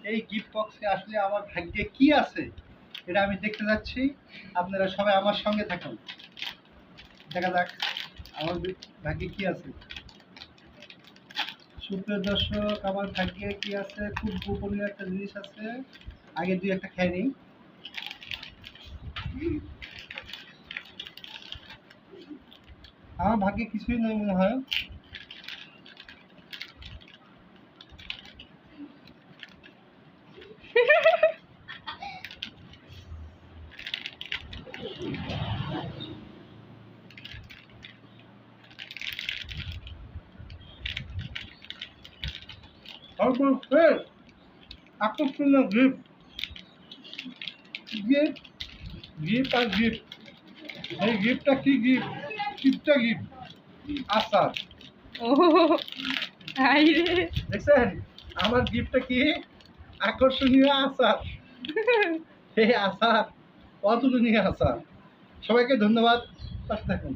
এই গিফট বক্সে আসলে আমার ভাগ্যে কি আছে এটা আমি দেখতে যাচ্ছি। আপনারা সবাই আমার সঙ্গে থাকুন, দেখা যাক আমার ভাগ্যে কি আছে। সুপ্রিয় দর্শক, আমার ভাগ্যে কি আছে? খুব গোপনীয় একটা জিনিস আছে। আগে দুই একটা খেয়ে নিই। আমার ভাগ্যে কিছুই নেই মনে হয়। তারপর ফের আকর্ষণীয় গিফট, গিফট, গিফট আর গিফট। এই গিফটটা কি গিফট? কিপটা গিফট, আচার। ও হাই রে, দেখছেন আমার গিফটটা কি? আকর্ষণীয় আচার। এই আচার অতুলনীয় আচার। সবাইকে ধন্যবাদ, পাশে থাকুন।